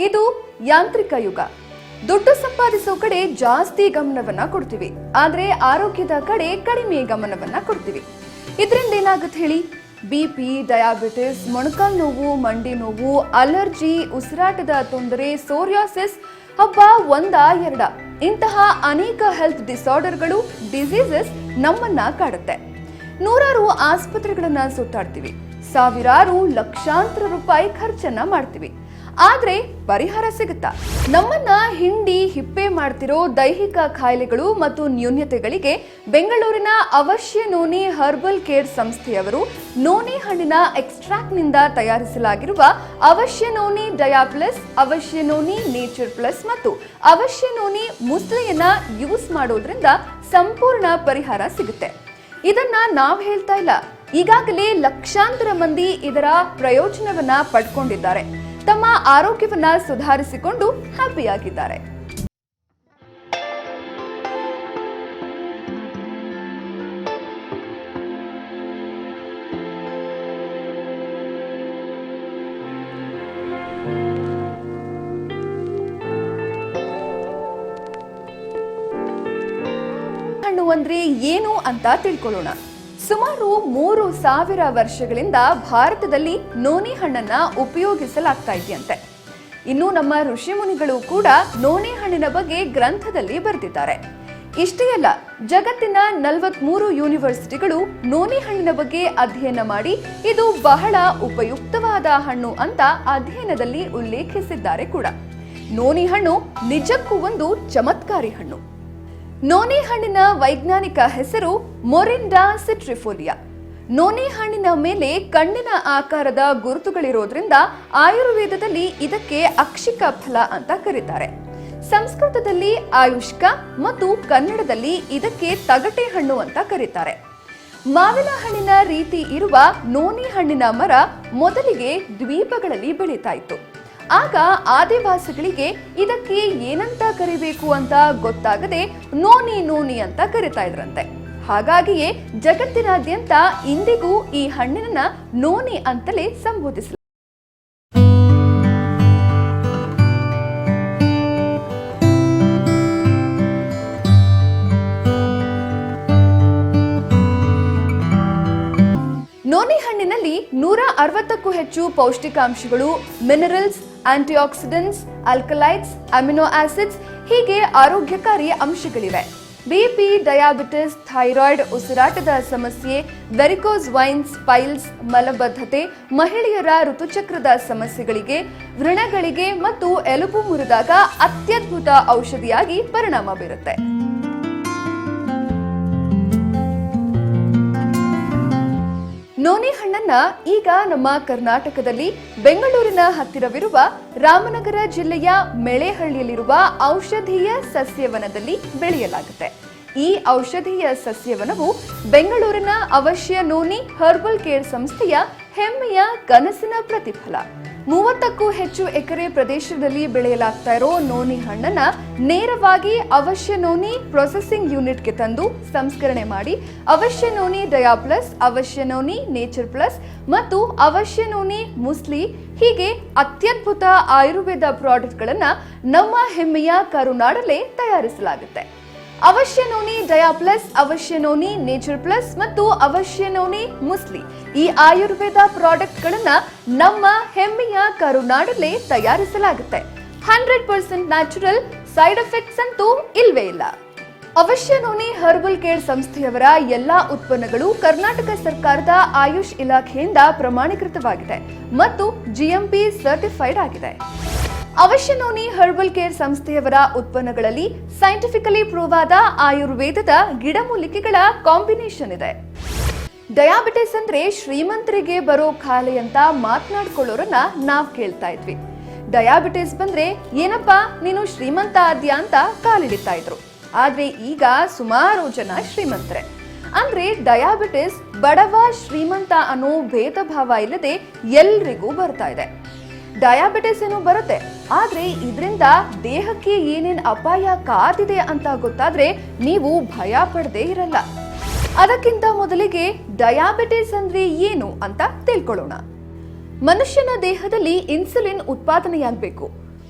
ಇದು ಯಾಂತ್ರಿಕ ಯುಗ. ದುಡ್ಡು ಸಂಪಾದಿಸೋ ಕಡೆ ಜಾಸ್ತಿ ಗಮನವನ್ನ ಕೊಡ್ತೀವಿ, ಆದ್ರೆ ಆರೋಗ್ಯದ ಕಡೆ ಕಡಿಮೆ ಗಮನವನ್ನ ಕೊಡ್ತೀವಿ. ಇದರಿಂದ ಏನಾಗುತ್ತೆ ಹೇಳಿ? BP, ಡಯಾಬಿಟಿಸ್, ಮೊಣಕಾಲು ನೋವು, ಮಂಡಿ ನೋವು, ಅಲರ್ಜಿ, ಉಸಿರಾಟದ ತೊಂದರೆ, ಸೋರಿಯಾಸಿಸ್, ಒಂದ ಎರಡ ಇಂತಹ ಅನೇಕ ಹೆಲ್ತ್ ಡಿಸಾರ್ಡರ್ಗಳು, ಡಿಸೀಸಸ್ ನಮ್ಮನ್ನ ಕಾಡುತ್ತೆ. ನೂರಾರು ಆಸ್ಪತ್ರೆಗಳನ್ನ ಸುತ್ತಾಡ್ತೀವಿ, ಸಾವಿರಾರು ಲಕ್ಷಾಂತರ ರೂಪಾಯಿ ಖರ್ಚನ್ನ ಮಾಡ್ತೀವಿ. ಆದ್ರೆ ಪರಿಹಾರ ಸಿಗುತ್ತಾ? ನಮ್ಮನ್ನ ಹಿಂಡಿ ಹಿಪ್ಪೆ ಮಾಡ್ತಿರೋ ದೈಹಿಕ ಕಾಯಿಲೆಗಳು ಮತ್ತು ನ್ಯೂನ್ಯತೆಗಳಿಗೆ ಬೆಂಗಳೂರಿನ ಅವಶ್ಯ ನೋನಿ ಹರ್ಬಲ್ ಕೇರ್ ಸಂಸ್ಥೆಯವರು ನೋನಿ ಹಣ್ಣಿನ ಎಕ್ಸ್ಟ್ರಾಕ್ಟ್ ನಿಂದ ತಯಾರಿಸಲಾಗಿರುವ ಅವಶ್ಯ ನೋನಿ ಡಯಾ ಪ್ಲಸ್, ಅವಶ್ಯ ನೋನಿ ನೇಚರ್ ಪ್ಲಸ್ ಮತ್ತು ಅವಶ್ಯ ನೋನಿ ಮುಸ್ಲಿಯನ್ನ ಯೂಸ್ ಮಾಡೋದ್ರಿಂದ ಸಂಪೂರ್ಣ ಪರಿಹಾರ ಸಿಗುತ್ತೆ. ಇದನ್ನ ನಾವ್ ಹೇಳ್ತಾ ಇಲ್ಲ, ಈಗಾಗಲೇ ಲಕ್ಷಾಂತರ ಮಂದಿ ಇದರ ಪ್ರಯೋಜನವನ್ನ ಪಡ್ಕೊಂಡಿದ್ದಾರೆ, ತಮ್ಮ ಆರೋಗ್ಯವನ್ನ ಸುಧಾರಿಸಿಕೊಂಡು ಹ್ಯಾಪಿಯಾಗಿದ್ದಾರೆ. ಹಣ್ಣು ಅಂದ್ರೆ ಏನು ಅಂತ ತಿಳ್ಕೊಳ್ಳೋಣ. ಸುಮಾರು 3000 ವರ್ಷಗಳಿಂದ ಭಾರತದಲ್ಲಿ ನೋನಿ ಹಣ್ಣನ್ನ ಉಪಯೋಗಿಸಲಾಗ್ತಾ ಇದೆಯಂತೆ. ಇನ್ನು ನಮ್ಮ ಋಷಿ ಮುನಿಗಳು ಕೂಡ ನೋನಿ ಹಣ್ಣಿನ ಬಗ್ಗೆ ಗ್ರಂಥದಲ್ಲಿ ಬರೆದಿದ್ದಾರೆ. ಇಷ್ಟೇ ಅಲ್ಲ, ಜಗತ್ತಿನ 43 ಯೂನಿವರ್ಸಿಟಿಗಳು ನೋನಿ ಹಣ್ಣಿನ ಬಗ್ಗೆ ಅಧ್ಯಯನ ಮಾಡಿ ಇದು ಬಹಳ ಉಪಯುಕ್ತವಾದ ಹಣ್ಣು ಅಂತ ಅಧ್ಯಯನದಲ್ಲಿ ಉಲ್ಲೇಖಿಸಿದ್ದಾರೆ ಕೂಡ. ನೋನಿ ಹಣ್ಣು ನಿಜಕ್ಕೂ ಒಂದು ಚಮತ್ಕಾರಿ ಹಣ್ಣು. ನೋನಿ ಹಣ್ಣಿನ ವೈಜ್ಞಾನಿಕ ಹೆಸರು ಮೊರಿಂಡಾ ಸಿಟ್ರಿಫೋಲಿಯಾ. ನೋನಿ ಹಣ್ಣಿನ ಮೇಲೆ ಕಣ್ಣಿನ ಆಕಾರದ ಗುರುತುಗಳಿರೋದ್ರಿಂದ ಆಯುರ್ವೇದದಲ್ಲಿ ಇದಕ್ಕೆ ಅಕ್ಷಿಕ ಫಲ ಅಂತ ಕರೀತಾರೆ. ಸಂಸ್ಕೃತದಲ್ಲಿ ಆಯುಷ್ಕ ಮತ್ತು ಕನ್ನಡದಲ್ಲಿ ಇದಕ್ಕೆ ತಗಟೆ ಹಣ್ಣು ಅಂತ ಕರೀತಾರೆ. ಮಾವಿನ ಹಣ್ಣಿನ ರೀತಿ ಇರುವ ನೋನಿ ಹಣ್ಣಿನ ಮರ ಮೊದಲಿಗೆ ದ್ವೀಪಗಳಲ್ಲಿ ಬೆಳೀತಾ ಇತ್ತು. ಆಗ ಆದಿವಾಸಿಗಳಿಗೆ ಇದಕ್ಕೆ ಏನಂತ ಕರಿಬೇಕು ಅಂತ ಗೊತ್ತಾಗದೆ ನೋನಿ ನೋನಿ ಅಂತ ಕರಿತಾ ಇದ್ರಂತೆ. ಹಾಗಾಗಿಯೇ ಜಗತ್ತಿನಾದ್ಯಂತ ಇಂದಿಗೂ ಈ ಹಣ್ಣಿನ ನೋನಿ ಅಂತಲೇ ಸಂಬೋಧಿಸಲಾಗಿದೆ. ನೋನಿ ಹಣ್ಣಿನಲ್ಲಿ 160ಕ್ಕೂ ಹೆಚ್ಚು ಪೌಷ್ಟಿಕಾಂಶಗಳು, ಮಿನರಲ್ಸ್, ಆಂಟಿಆಕ್ಸಿಡೆಂಟ್ಸ್, ಆಲ್ಕಲೈಡ್ಸ್, ಅಮಿನೋ ಆಸಿಡ್ಸ್ ಹೀಗೆ ಆರೋಗ್ಯಕಾರಿ ಅಂಶಗಳಿವೆ. BP, ಡಯಾಬಿಟಿಸ್, ಥೈರಾಯ್ಡ್, ಉಸಿರಾಟದ ಸಮಸ್ಯೆ, ವೆರಿಕೋಸ್ ವೈನ್ಸ್, ಪೈಲ್ಸ್, ಮಲಬದ್ಧತೆ, ಮಹಿಳೆಯರ ಋತುಚಕ್ರದ ಸಮಸ್ಯೆಗಳಿಗೆ, ವ್ರಣಗಳಿಗೆ ಮತ್ತು ಎಲುಬು ಮುರಿದಾಗ ಅತ್ಯದ್ಭುತ ಔಷಧಿಯಾಗಿ ಪರಿಣಾಮ ಬೀರುತ್ತೆ. ನೋನಿ ಹಣ್ಣನ್ನ ಈಗ ನಮ್ಮ ಕರ್ನಾಟಕದಲ್ಲಿ ಬೆಂಗಳೂರಿನ ಹತ್ತಿರವಿರುವ ರಾಮನಗರ ಜಿಲ್ಲೆಯ ಮೆಳೆಹಳ್ಳಿಯಲ್ಲಿರುವ ಔಷಧೀಯ ಸಸ್ಯವನದಲ್ಲಿ ಬೆಳೆಯಲಾಗುತ್ತೆ. ಈ ಔಷಧೀಯ ಸಸ್ಯವನವು ಬೆಂಗಳೂರಿನ ಅವಶ್ಯ ನೋನಿ ಹರ್ಬಲ್ ಕೇರ್ ಸಂಸ್ಥೆಯ ಹೆಮ್ಮೆಯ ಕನಸಿನ ಪ್ರತಿಫಲ. 30ಕ್ಕೂ ಹೆಚ್ಚು ಎಕರೆ ಪ್ರದೇಶದಲ್ಲಿ ಬೆಳೆಯಲಾಗ್ತಾ ಇರೋ ನೋನಿ ಹಣ್ಣನ್ನ ನೇರವಾಗಿ ಅವಶ್ಯ ನೋನಿ ಪ್ರೊಸೆಸಿಂಗ್ ಯೂನಿಟ್ಗೆ ತಂದು ಸಂಸ್ಕರಣೆ ಮಾಡಿ ಅವಶ್ಯ ನೋನಿ ಡಯಾ ಪ್ಲಸ್, ಅವಶ್ಯ ನೋನಿ ನೇಚರ್ ಪ್ಲಸ್ ಮತ್ತು ಅವಶ್ಯ ನೋನಿ ಮುಸ್ಲಿ ಹೀಗೆ ಅತ್ಯದ್ಭುತ ಆಯುರ್ವೇದ ಪ್ರಾಡಕ್ಟ್ಗಳನ್ನ ನಮ್ಮ ಹೆಮ್ಮೆಯ ಕರುನಾಡಲ್ಲೇ ತಯಾರಿಸಲಾಗುತ್ತೆ. ಅವಶ್ಯ ನೋನಿ ಡಯಾ ಪ್ಲಸ್, ಅವಶ್ಯ ನೋನಿ ನೇಚರ್ ಪ್ಲಸ್ ಮತ್ತು ಅವಶ್ಯ ನೋನಿ ಮುಸ್ಲಿ ಈ ಆಯುರ್ವೇದ ಪ್ರಾಡಕ್ಟ್ಗಳನ್ನ ನಮ್ಮ ಹೆಮ್ಮೆಯ ಕರುನಾಡಲ್ಲೇ ತಯಾರಿಸಲಾಗುತ್ತೆ. 100% ನ್ಯಾಚುರಲ್, ಸೈಡ್ ಎಫೆಕ್ಟ್ಸ್ ಅಂತೂ ಇಲ್ವೇ ಇಲ್ಲ. ಅವಶ್ಯ ನೋನಿ ಹರ್ಬಲ್ ಕೇರ್ ಸಂಸ್ಥೆಯವರ ಎಲ್ಲಾ ಉತ್ಪನ್ನಗಳು ಕರ್ನಾಟಕ ಸರ್ಕಾರದ ಆಯುಷ್ ಇಲಾಖೆಯಿಂದ ಪ್ರಮಾಣೀಕೃತವಾಗಿದೆ ಮತ್ತು GMP ಸರ್ಟಿಫೈಡ್ ಆಗಿದೆ. ಅವಶ್ಯ ನೋನಿ ಹರ್ಬಲ್ ಕೇರ್ ಸಂಸ್ಥೆಯವರ ಉತ್ಪನ್ನಗಳಲ್ಲಿ ಸೈಂಟಿಫಿಕಲಿ ಪ್ರೂವ್ ಆದ ಆಯುರ್ವೇದದ ಗಿಡಮೂಲಿಕೆಗಳ ಕಾಂಬಿನೇಷನ್ ಇದೆ. ಡಯಾಬಿಟಿಸ್ ಅಂದ್ರೆ ಶ್ರೀಮಂತರಿಗೆ ಬರೋ ಖಾಲೆ ಅಂತ ಮಾತನಾಡ್ಕೊಳ್ಳೋರನ್ನ ನಾವ್ ಕೇಳ್ತಾ ಇದ್ವಿ. ಡಯಾಬಿಟಿಸ್ ಬಂದ್ರೆ ಏನಪ್ಪಾ ನೀನು ಶ್ರೀಮಂತ ಆದ್ಯಾ ಅಂತ ಕಾಲಿಡಿತಾ ಇದ್ರು. ಆದ್ರೆ ಈಗ ಸುಮಾರು ಜನ ಶ್ರೀಮಂತರೆ. ಅಂದ್ರೆ ಡಯಾಬಿಟಿಸ್ ಬಡವ ಶ್ರೀಮಂತ ಅನ್ನೋ ಭೇದ ಭಾವ ಇಲ್ಲದೆ ಎಲ್ರಿಗೂ ಬರ್ತಾ ಇದೆ. ಡಯಾಬಿಟಿಸ್ ಏನೋ ಬರುತ್ತೆ, ಆದ್ರೆ ಇದರಿಂದ ದೇಹಕ್ಕೆ ಏನೇನ್ ಅಪಾಯ ಕಾದಿದೆ ಅಂತ ಗೊತ್ತಾದ್ರೆ ನೀವು ಭಯ ಪಡದೇ ಇರಲ್ಲ. ಅದಕ್ಕಿಂತ ಮೊದಲಿಗೆ ಡಯಾಬಿಟಿಸ್ ಅಂದ್ರೆ ಏನು ಅಂತ ತಿಳ್ಕೊಳ್ಳೋಣ. ಮನುಷ್ಯನ ದೇಹದಲ್ಲಿ ಇನ್ಸುಲಿನ್ ಉತ್ಪಾದನೆಯಾಗಬೇಕು.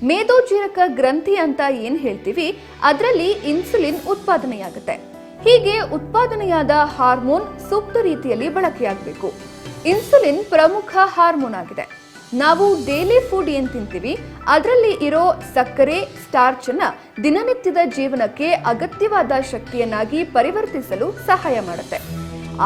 ಮೇದೋಜೀರಕ ಗ್ರಂಥಿ ಅಂತ ಏನ್ ಹೇಳ್ತೀವಿ ಅದರಲ್ಲಿ ಇನ್ಸುಲಿನ್ ಉತ್ಪಾದನೆಯಾಗುತ್ತೆ. ಹೀಗೆ ಉತ್ಪಾದನೆಯಾದ ಹಾರ್ಮೋನ್ ಸೂಕ್ತ ರೀತಿಯಲ್ಲಿ ಬಳಕೆಯಾಗಬೇಕು. ಇನ್ಸುಲಿನ್ ಪ್ರಮುಖ ಹಾರ್ಮೋನ್ ಆಗಿದೆ. ನಾವು ಡೈಲಿ ಫುಡ್ ಏನ್ ತಿಂತೀವಿ ಅದರಲ್ಲಿ ಇರೋ ಸಕ್ಕರೆ, ಸ್ಟಾರ್ಚ್ ಅನ್ನ ದಿನನಿತ್ಯದ ಜೀವನಕ್ಕೆ ಅಗತ್ಯವಾದ ಶಕ್ತಿಯನ್ನಾಗಿ ಪರಿವರ್ತಿಸಲು ಸಹಾಯ ಮಾಡುತ್ತೆ.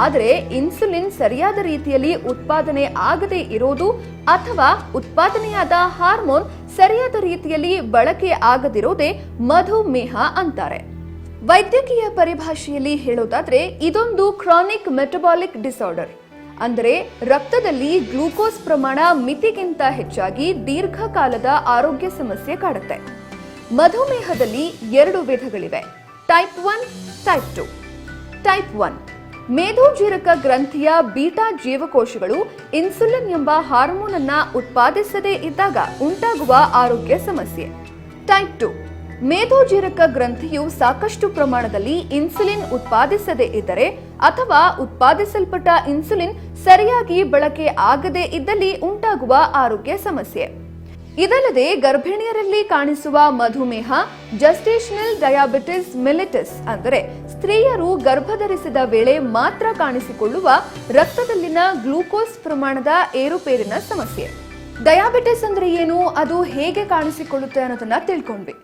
ಆದರೆ ಇನ್ಸುಲಿನ್ ಸರಿಯಾದ ರೀತಿಯಲ್ಲಿ ಉತ್ಪಾದನೆ ಆಗದೇ ಇರೋದು ಅಥವಾ ಉತ್ಪಾದನೆಯಾದ ಹಾರ್ಮೋನ್ ಸರಿಯಾದ ರೀತಿಯಲ್ಲಿ ಬಳಕೆ ಆಗದಿರೋದೇ ಮಧುಮೇಹ ಅಂತಾರೆ. ವೈದ್ಯಕೀಯ ಪರಿಭಾಷೆಯಲ್ಲಿ ಹೇಳೋದಾದ್ರೆ ಇದೊಂದು ಕ್ರಾನಿಕ್ ಮೆಟಬಾಲಿಕ್ ಡಿಸಾರ್ಡರ್. ಅಂದರೆ ರಕ್ತದಲ್ಲಿ ಗ್ಲೂಕೋಸ್ ಪ್ರಮಾಣ ಮಿತಿಗಿಂತ ಹೆಚ್ಚಾಗಿ ದೀರ್ಘಕಾಲದ ಆರೋಗ್ಯ ಸಮಸ್ಯೆ ಕಾಡುತ್ತೆ. ಮಧುಮೇಹದಲ್ಲಿ 2 ವಿಧಗಳಿವೆ, ಟೈಪ್ 1, ಟೈಪ್ 2. ಟೈಪ್ 1 ಮೇದೋಜೀರಕ ಗ್ರಂಥಿಯ ಬೀಟಾ ಜೀವಕೋಶಗಳು ಇನ್ಸುಲಿನ್ ಎಂಬ ಹಾರ್ಮೋನ್ ಅನ್ನ ಉತ್ಪಾದಿಸದೇ ಇದ್ದಾಗ ಉಂಟಾಗುವ ಆರೋಗ್ಯ ಸಮಸ್ಯೆ. ಟೈಪ್ 2 ಮೇದೋಜೀರಕ ಗ್ರಂಥಿಯು ಸಾಕಷ್ಟು ಪ್ರಮಾಣದಲ್ಲಿ ಇನ್ಸುಲಿನ್ ಉತ್ಪಾದಿಸದೇ ಇದ್ದರೆ ಅಥವಾ ಉತ್ಪಾದಿಸಲ್ಪಟ್ಟ ಇನ್ಸುಲಿನ್ ಸರಿಯಾಗಿ ಬಳಕೆ ಆಗದೇ ಇದ್ದಲ್ಲಿ ಉಂಟಾಗುವ ಆರೋಗ್ಯ ಸಮಸ್ಯೆ. ಇದಲ್ಲದೆ ಗರ್ಭಿಣಿಯರಲ್ಲಿ ಕಾಣಿಸುವ ಮಧುಮೇಹ ಜಸ್ಟೇಷನಲ್ ಡಯಾಬಿಟಿಸ್ ಮೆಲಿಟಸ್ ಅಂದರೆ ಸ್ತ್ರೀಯರು ಗರ್ಭಧರಿಸಿದ ವೇಳೆ ಮಾತ್ರ ಕಾಣಿಸಿಕೊಳ್ಳುವ ರಕ್ತದಲ್ಲಿನ ಗ್ಲೂಕೋಸ್ ಪ್ರಮಾಣದ ಏರುಪೇರಿನ ಸಮಸ್ಯೆ. ಡಯಾಬಿಟಿಸ್ ಅಂದ್ರೆ ಏನು, ಅದು ಹೇಗೆ ಕಾಣಿಸಿಕೊಳ್ಳುತ್ತೆ ಅನ್ನೋದನ್ನ ತಿಳ್ಕೊಂಡ್ವಿ.